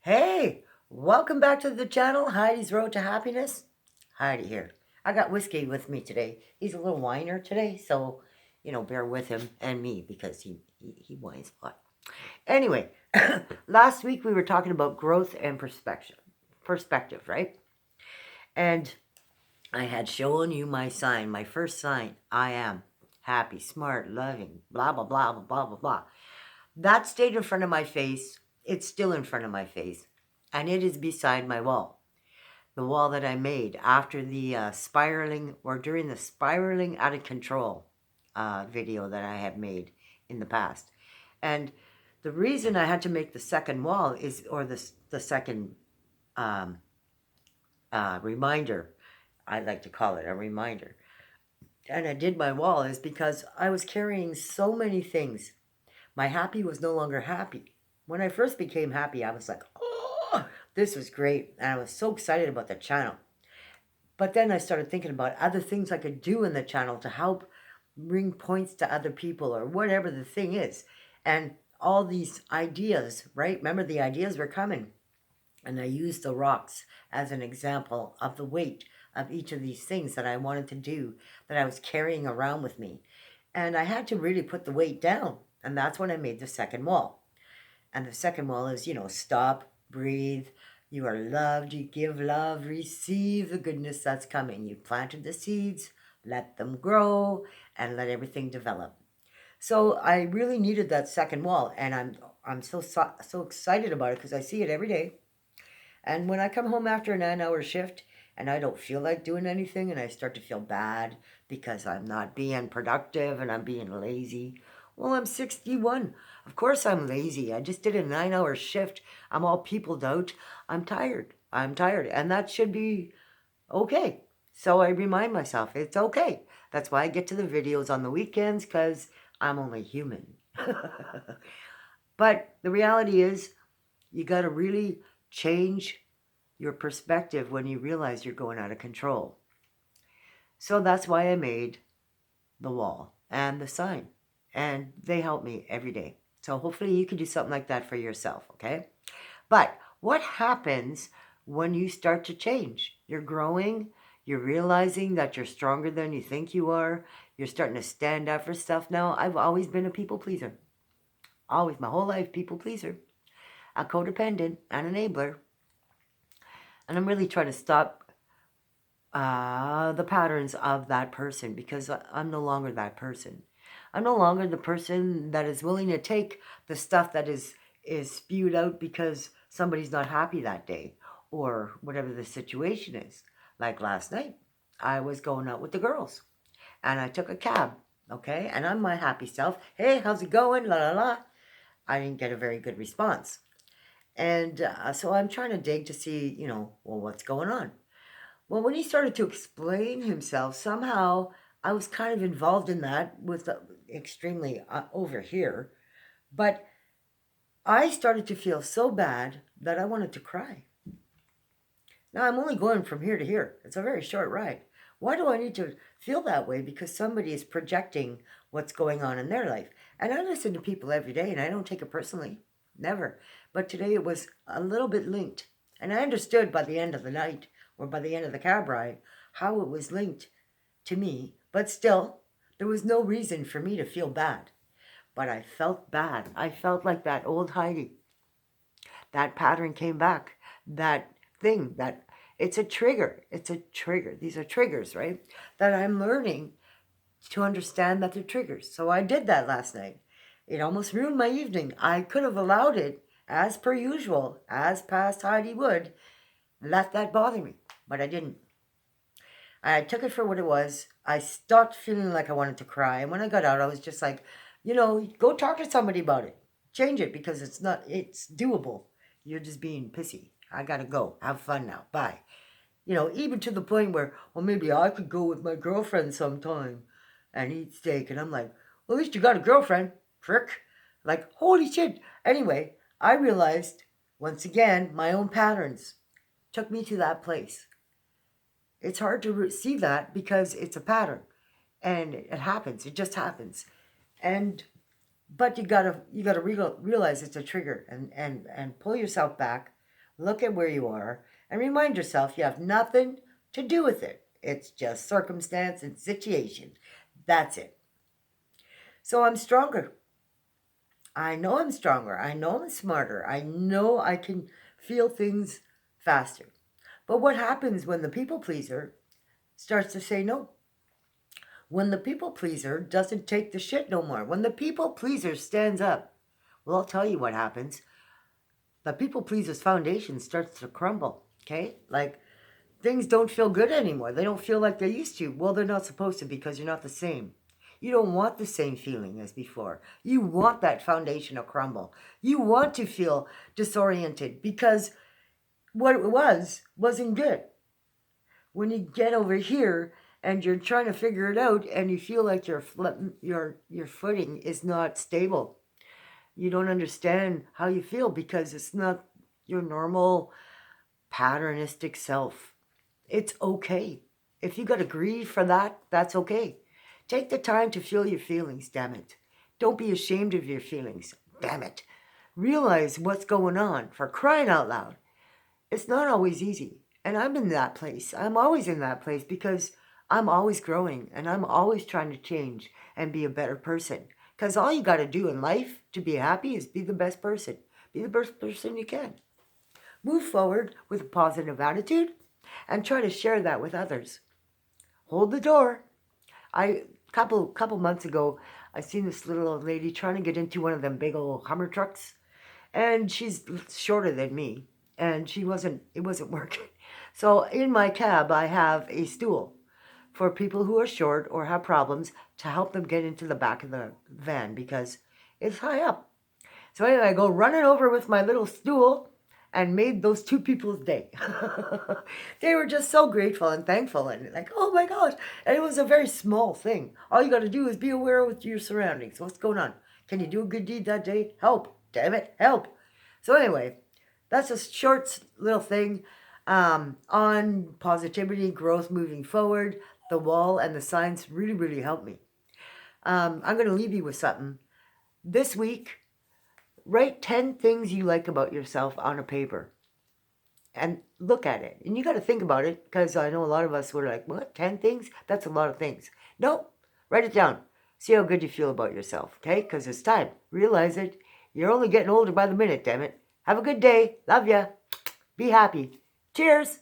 Hey, welcome back to the channel, Heidi's Road to Happiness. Heidi here. I got Whiskey with me today. He's a little whiner today, so, bear with him and me because he whines a lot. Anyway, last week we were talking about growth and perspective, right? And I had shown you my sign, my first sign. I am happy, smart, loving, blah, blah, blah, blah, blah, blah, blah. That stayed in front of my face. It's still in front of my face. And it is beside my wall. The wall that I made after the spiraling or during the spiraling out of control video that I had made in the past. And the reason I had to make the second wall is, or the second um, reminder, I like to call it a reminder. And I did my wall is because I was carrying so many things. My happy was no longer happy. When I first became happy, I was like, oh, this was great. And I was so excited about the channel. But then I started thinking about other things I could do in the channel to help bring points to other people or whatever the thing is. And all these ideas, right? Remember, the ideas were coming. And I used the rocks as an example of the weight of each of these things that I wanted to do, that I was carrying around with me. And I had to really put the weight down. And that's when I made the second wall. And the second wall is, stop, breathe. You are loved. You give love. Receive the goodness that's coming. You planted the seeds. Let them grow and let everything develop. So I really needed that second wall, and I'm so excited about it because I see it every day. And when I come home after a 9-hour shift and I don't feel like doing anything and I start to feel bad because I'm not being productive and I'm being lazy, well, I'm 61. Of course I'm lazy. I just did a 9-hour shift. I'm all peopled out. I'm tired. I'm tired. And that should be okay. So I remind myself it's okay. That's why I get to the videos on the weekends, because I'm only human. But the reality is, you got to really change your perspective when you realize you're going out of control. So that's why I made the wall and the sign. And they help me every day. So hopefully you can do something like that for yourself, okay? But what happens when you start to change? You're growing. You're realizing that you're stronger than you think you are. You're starting to stand up for stuff now. I've always been a people pleaser. Always, my whole life, people pleaser. A codependent, an enabler. And I'm really trying to stop the patterns of that person, because I'm no longer that person. I'm no longer the person that is willing to take the stuff that is spewed out because somebody's not happy that day or whatever the situation is. Like last night, I was going out with the girls and I took a cab, okay? And I'm my happy self. Hey, how's it going? La la la. I didn't get a very good response. And so I'm trying to dig to see, well, what's going on? Well, when he started to explain himself, somehow I was kind of involved in that with extremely over here. But I started to feel so bad that I wanted to cry. Now I'm only going from here to here. It's a very short ride. Why do I need to feel that way? Because somebody is projecting what's going on in their life. And I listen to people every day and I don't take it personally. Never. But today it was a little bit linked. And I understood by the end of the night, or by the end of the cab ride, how it was linked to me. But still, there was no reason for me to feel bad. But I felt bad. I felt like that old Heidi. That pattern came back. That thing, that it's a trigger. It's a trigger. These are triggers, right? That I'm learning to understand that they're triggers. So I did that last night. It almost ruined my evening. I could have allowed it, as per usual, as past Heidi would, let that bother me. But I didn't. I took it for what it was. I stopped feeling like I wanted to cry. And when I got out, I was just like, go talk to somebody about it. Change it, because it's doable. You're just being pissy. I gotta go. Have fun now. Bye. Even to the point where, well, maybe I could go with my girlfriend sometime and eat steak. And I'm like, well, at least you got a girlfriend, prick. Like, holy shit. Anyway, I realized, once again, my own patterns took me to that place. It's hard to see that because it's a pattern, and it happens. It just happens, but you gotta realize it's a trigger, and pull yourself back. Look at where you are and remind yourself you have nothing to do with it. It's just circumstance and situation. That's it. So I'm stronger. I know I'm stronger. I know I'm smarter. I know I can feel things faster. But what happens when the people pleaser starts to say no? When the people pleaser doesn't take the shit no more? When the people pleaser stands up? Well, I'll tell you what happens. The people pleaser's foundation starts to crumble. Okay? Like things don't feel good anymore. They don't feel like they used to. Well, they're not supposed to because you're not the same. You don't want the same feeling as before. You want that foundation to crumble. You want to feel disoriented because what it wasn't good. When you get over here and you're trying to figure it out and you feel like your footing is not stable. You don't understand how you feel because it's not your normal patternistic self. It's okay. If you got to grieve for that, that's okay. Take the time to feel your feelings, damn it. Don't be ashamed of your feelings, damn it. Realize what's going on, for crying out loud. It's not always easy. And I'm in that place. I'm always in that place because I'm always growing and I'm always trying to change and be a better person. Because all you got to do in life to be happy is be the best person. Be the best person you can. Move forward with a positive attitude and try to share that with others. Hold the door. I couple months ago, I seen this little old lady trying to get into one of them big old Hummer trucks, and she's shorter than me, and it wasn't working. So in my cab, I have a stool for people who are short or have problems to help them get into the back of the van because it's high up. So anyway, I go running over with my little stool and made those two people's day. They were just so grateful and thankful and like, oh my gosh. And it was a very small thing. All you got to do is be aware of your surroundings. What's going on? Can you do a good deed that day? Help. Damn it. Help. So anyway, that's a short little thing on positivity, growth, moving forward. The wall and the signs really, really helped me. I'm going to leave you with something. This week, write 10 things you like about yourself on a paper and look at it. And you got to think about it because I know a lot of us were like, what, 10 things? That's a lot of things. No, write it down. See how good you feel about yourself, okay? Because it's time. Realize it. You're only getting older by the minute, damn it. Have a good day. Love ya. Be happy. Cheers.